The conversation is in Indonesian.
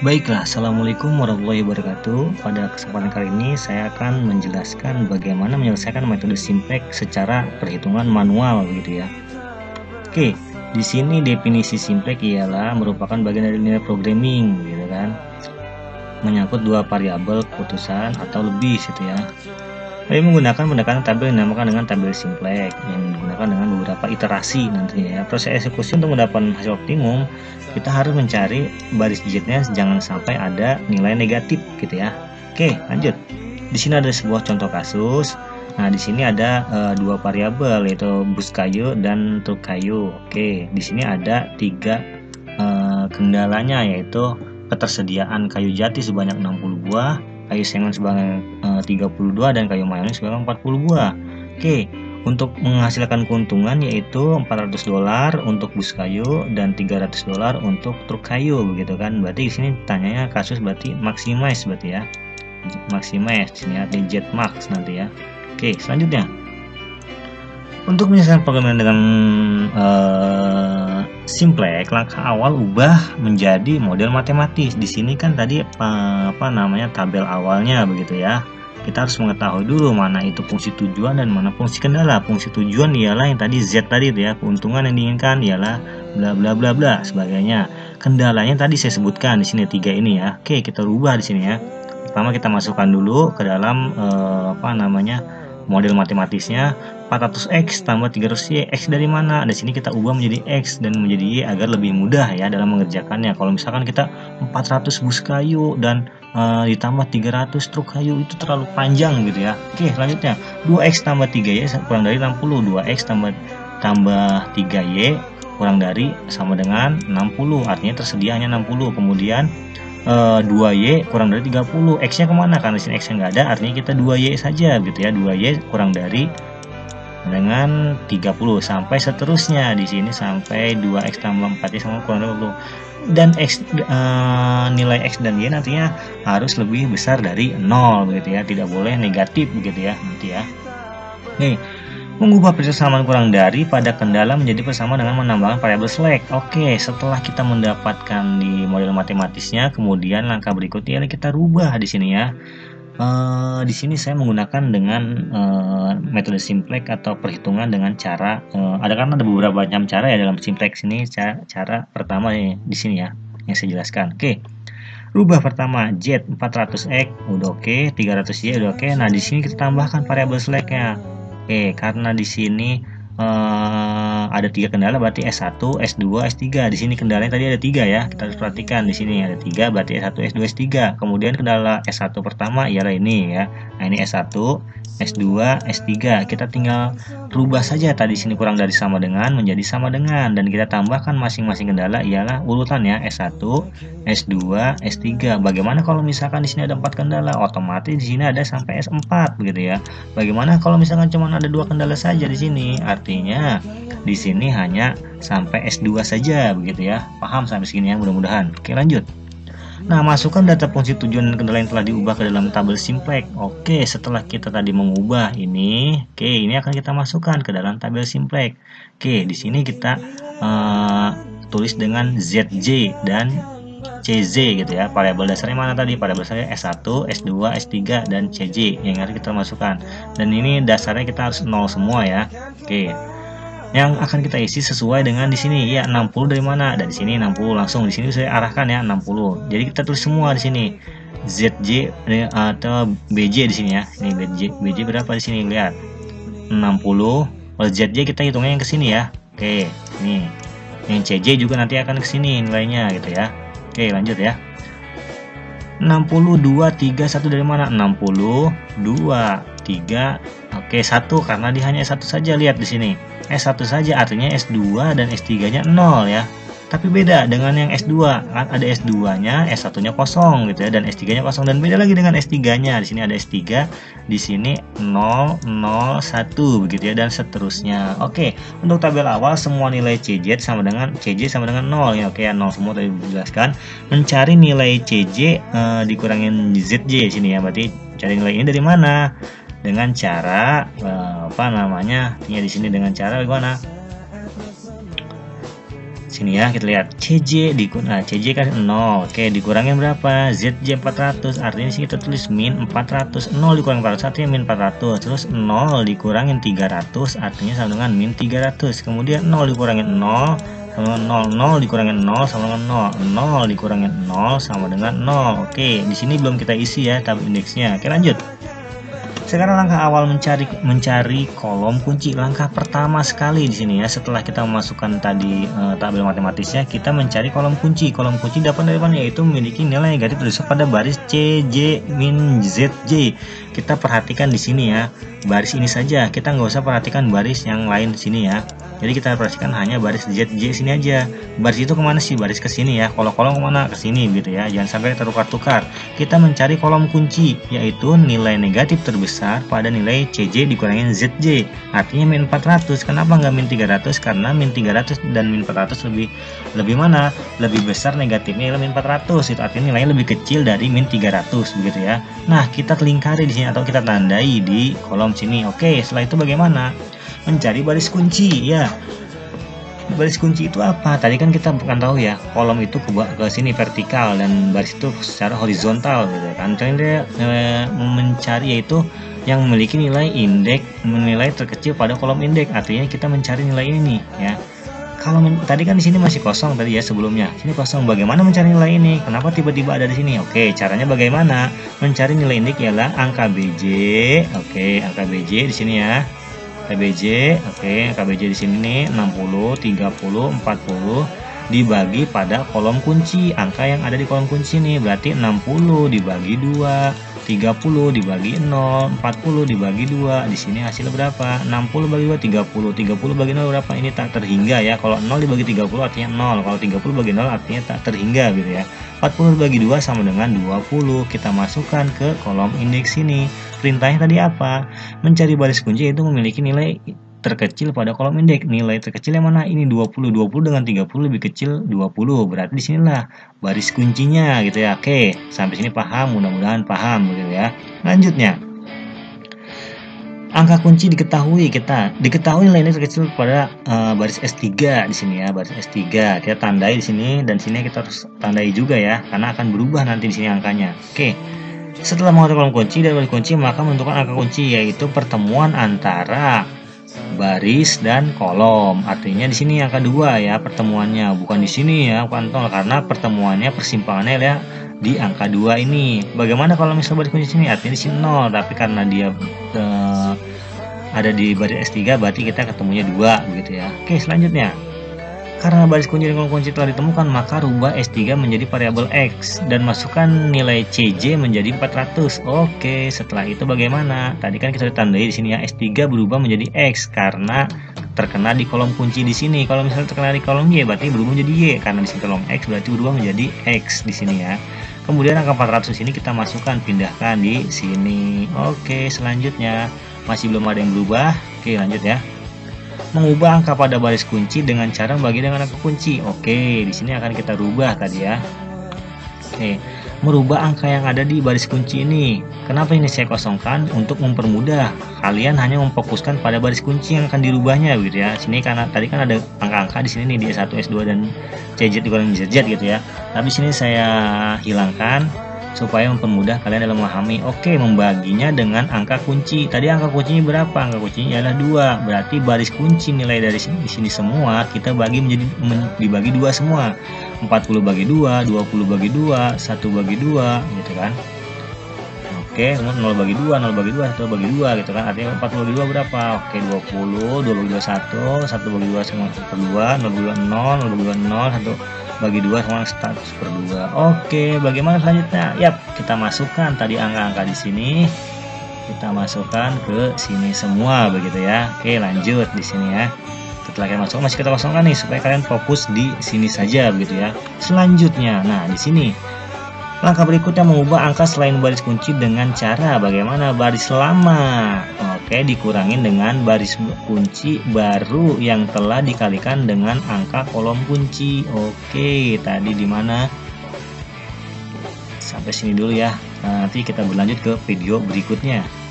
Baiklah, Assalamualaikum warahmatullahi wabarakatuh. Pada kesempatan kali ini saya akan menjelaskan bagaimana menyelesaikan metode simplex secara perhitungan manual gitu ya. Oke, di sini definisi simplex ialah merupakan bagian dari nilai programming gitu kan. Menyangkut dua variabel keputusan atau lebih gitu ya. Kami menggunakan pendekatan tabel yang dinamakan dengan tabel simplex yang digunakan dengan beberapa iterasi nantinya ya. Proses eksekusi untuk mendapatkan hasil optimum, kita harus mencari baris digitnya jangan sampai ada nilai negatif gitu ya. Oke, lanjut. Di sini ada sebuah contoh kasus. Nah, di sini ada dua variabel yaitu bus kayu dan truk kayu. Oke, di sini ada tiga kendalanya yaitu ketersediaan kayu jati sebanyak 60 buah, kayu sengon sebanyak 32 dan kayu mayonis sebanyak 40 buah. Oke, untuk menghasilkan keuntungan yaitu $400 untuk bus kayu dan $300 untuk truk kayu begitu kan. Berarti di sini tanyanya kasus berarti maximize berarti ya. Maximize sini ya, digit max nanti ya. Oke, selanjutnya. Untuk menyelesaikan program dengan simplex, langkah awal ubah menjadi model matematis. Di sini kan tadi tabel awalnya begitu ya. Kita harus mengetahui dulu mana itu fungsi tujuan dan mana fungsi kendala. Fungsi tujuan ialah yang tadi Z tadi itu ya, keuntungan yang diinginkan ialah bla bla bla bla sebagainya. Kendalanya tadi saya sebutkan di sini 3 ini ya. Oke, kita rubah di sini ya. Pertama kita masukkan dulu ke dalam model matematisnya 400x tambah 300y. X dari mana? Di sini kita ubah menjadi x dan menjadi y agar lebih mudah ya dalam mengerjakannya. Kalau misalkan kita 400 bus kayu dan ditambah 300 truk kayu itu terlalu panjang gitu ya. Oke, selanjutnya 2x tambah 3y kurang dari 60. 2x tambah 3y kurang dari sama dengan 60. Artinya tersedia hanya 60. Kemudian 2y kurang dari 30. X nya kemana? Karena sini X nya nggak ada, artinya kita 2y saja gitu ya. 2y kurang dari dengan 30 sampai seterusnya. Di sini sampai 2x tambah 4y sama kurang dari 20. Dan nilai x dan y nantinya harus lebih besar dari 0 begitu ya. Tidak boleh negatif begitu ya nanti ya. Nih, mengubah persamaan kurang dari pada kendala menjadi persamaan dengan menambahkan variabel select. Oke, setelah kita mendapatkan di model matematisnya, kemudian langkah berikutnya kita rubah di sini ya. Di sini saya menggunakan dengan metode simplex atau perhitungan dengan cara karena ada beberapa macam cara ya dalam simplex ini. Cara pertama di sini ya yang saya jelaskan. Oke. Rubah pertama Z 400x udah oke, 300y udah oke. Nah, di sini kita tambahkan variabel select-nya. Oke, karena di sini ada 3 kendala berarti S1, S2, S3. Di sini kendalanya tadi ada 3 ya. Kita harus perhatikan di sini ada 3 berarti S1, S2, S3. Kemudian kendala S1 pertama ialah ini ya. Nah, ini S1, S2, S3. Kita tinggal rubah saja tadi sini kurang dari sama dengan menjadi sama dengan dan kita tambahkan masing-masing kendala ialah urutan ya S1, S2, S3. Bagaimana kalau misalkan di sini ada 4 kendala? Otomatis di sini ada sampai S4 begitu ya. Bagaimana kalau misalkan cuma ada 2 kendala saja di sini? Artinya di sini hanya sampai S2 saja begitu ya. Paham sampai segini ya mudah-mudahan. Oke, lanjut. Nah, masukkan data fungsi tujuan dan kendala yang telah diubah ke dalam tabel simplex. Oke, setelah kita tadi mengubah ini, ini akan kita masukkan ke dalam tabel simplex. Oke, di sini kita tulis dengan ZJ dan CZ gitu ya. Variabel dasarnya mana tadi? Variabel dasarnya S1, S2, S3 dan CJ yang harus kita masukkan. Dan ini dasarnya kita harus 0 semua ya. Oke. Yang akan kita isi sesuai dengan di sini ya 60 dari mana? Dari sini 60 langsung di sini saya arahkan ya 60. Jadi kita tulis semua di sini. ZJ atau BJ di sini ya. Ini BJ berapa di sini lihat. 60. Kalau ZJ kita hitungnya yang ke sini ya. Oke, nih. Yang CJ juga nanti akan ke sini nilainya gitu ya. Oke, lanjut ya. 62, 3, 1 dari mana? 62, 3, oke 1 karena dia hanya S1 saja. Lihat di sini. S1 saja artinya S2 dan S3-nya 0 ya. Tapi beda dengan yang S2. Kan ada S2-nya, S1-nya kosong gitu ya dan S3-nya kosong dan beda lagi dengan S3-nya. Di sini ada S3, di sini 0, 0, 1 begitu ya dan seterusnya. Oke, untuk tabel awal semua nilai CJ sama dengan 0 ya. Oke, 0 semua tadi dijelaskan. Mencari nilai CJ dikurangin ZJ di sini ya. Berarti cari nilai ini dari mana? Dengan cara di sini dengan cara bagaimana? Sini ya, kita lihat CJ CJ kan 0. Oke, dikurangin berapa? ZJ 400. Artinya sih kita tulis min 400. 0 dikurangin 400 artinya min 400. Terus 0 dikurangin 300 artinya sama dengan min 300. Kemudian 0 dikurangin 0 sama dengan 0. 0 dikurangin 0 sama dengan 0. 0 dikurangin 0 sama dengan 0. Oke, di sini belum kita isi ya tabel indeksnya. Oke, lanjut. Sekarang langkah awal mencari kolom kunci. Langkah pertama sekali di sini ya, setelah kita memasukkan tadi tabel matematisnya, kita mencari kolom kunci. Kolom kunci dapat dari mana? Yaitu memiliki nilai negatif terdapat pada baris CJ min ZJ. Kita perhatikan di sini ya, baris ini saja. Kita nggak usah perhatikan baris yang lain di sini ya. Jadi kita perhatikan hanya baris ZJ sini aja. Baris itu kemana sih? Baris ke sini ya. Kolom kemana? Ke sini gitu ya. Jangan sampai tertukar-tukar. Kita mencari kolom kunci, yaitu nilai negatif terbesar pada nilai CJ dikurangin ZJ. Artinya min 400. Kenapa nggak min 300? Karena min 300 dan min 400 lebih mana? Lebih besar negatifnya min 400. Itu artinya nilainya lebih kecil dari min 300 begitu ya. Nah, kita lingkari di sini atau kita tandai di kolom sini. Oke, setelah itu bagaimana? Mencari baris kunci ya. Baris kunci itu apa? Tadi kan kita bukan tahu ya, kolom itu ke sini vertikal dan baris itu secara horizontal gitu kan. Dia mencari yaitu yang memiliki nilai nilai terkecil pada kolom indeks. Artinya kita mencari nilai ini nih ya. Kalau tadi kan di sini masih kosong tadi ya sebelumnya. Sini kosong. Bagaimana mencari nilai ini? Kenapa tiba-tiba ada di sini? Oke, caranya bagaimana? Mencari nilai indeks ialah angka BJ. Oke, angka BJ di sini ya. KBJ, oke, KBJ di sini nih 60, 30, 40 dibagi pada kolom kunci. Angka yang ada di kolom kunci nih berarti 60 dibagi 2, 30 dibagi 0, 40 dibagi 2. Di sini hasil berapa? 60 bagi 2 30. 30 bagi 0 berapa? Ini tak terhingga ya. Kalau 0 dibagi 30 artinya 0. Kalau 30 bagi 0 artinya tak terhingga gitu ya. 40 bagi 2 sama dengan 20. Kita masukkan ke kolom indeks ini. Perintahnya tadi apa? Mencari baris kunci itu memiliki nilai terkecil pada kolom indeks. Nilai terkecil yang mana? Ini 20. 20 dengan 30 lebih kecil 20. Berarti disinilah baris kuncinya gitu ya. Oke, sampai sini paham? Mudah-mudahan paham begitu ya. Lanjutnya. Angka kunci diketahui nilai terkecil pada baris S3 di sini ya, baris S3. Kita tandai di sini dan sini kita harus tandai juga ya, karena akan berubah nanti di sini angkanya. Oke. Setelah mengetahui kolom kunci dan baris kunci, maka menentukan angka kunci, yaitu pertemuan antara baris dan kolom. Artinya di sini angka 2 ya pertemuannya, bukan di sini ya, bukan 0, karena pertemuannya persimpangannya ya di angka 2 ini. Bagaimana kalau misalnya baris kunci sini? Artinya di sini 0, tapi karena dia ada di baris S3 berarti kita ketemunya 2 begitu ya. Oke, selanjutnya. Karena baris kunci dan kolom kunci telah ditemukan, maka rubah S3 menjadi variabel X dan masukkan nilai CJ menjadi 400. Oke, setelah itu bagaimana? Tadi kan kita tandai di sini ya, S3 berubah menjadi X karena terkena di kolom kunci di sini. Kalau misalnya terkena di kolom Y berarti berubah menjadi Y, karena di sini kolom X berarti berubah menjadi X di sini ya. Kemudian angka 400 ini kita masukkan, pindahkan di sini. Oke, selanjutnya masih belum ada yang berubah. Oke, lanjut ya. Mengubah angka pada baris kunci dengan cara membagi dengan angka kunci. Oke, di sini akan kita rubah tadi ya. Oke, merubah angka yang ada di baris kunci ini. Kenapa ini saya kosongkan? Untuk mempermudah kalian hanya memfokuskan pada baris kunci yang akan dirubahnya gitu ya. Sini karena tadi kan ada angka-angka di sini nih di S1, S2 dan CJ dikurangi ZZ gitu ya. Tapi sini saya hilangkan supaya mempermudah kalian dalam memahami. Oke, membaginya dengan angka kunci. Tadi angka kuncinya berapa? Angka kuncinya adalah 2. Berarti baris kunci nilai dari sini semua kita bagi dibagi 2 semua. 40 bagi 2, 20 bagi 2, 1 bagi 2 gitu kan. Oke, 0 bagi 2, 0 bagi 2, 1 bagi 2 gitu kan. Artinya 40 bagi 2 berapa? Oke, 20, 2 bagi 2 1, 1 bagi 2 sama 1/2, 0 bagi 2 0, 0 bagi 2 0, 1 bagi 2 sama 1/2. Oke, bagaimana selanjutnya? Yap, kita masukkan tadi angka-angka di sini. Kita masukkan ke sini semua begitu ya. Oke, lanjut di sini ya. Setelah kalian masuk, masih kita kosongkan nih supaya kalian fokus di sini saja begitu ya. Selanjutnya, nah di sini langkah berikutnya mengubah angka selain baris kunci dengan cara bagaimana? Baris lama. Oke, dikurangin dengan baris kunci baru yang telah dikalikan dengan angka kolom kunci. Oke, tadi di mana? Sampai sini dulu ya. Nanti kita berlanjut ke video berikutnya.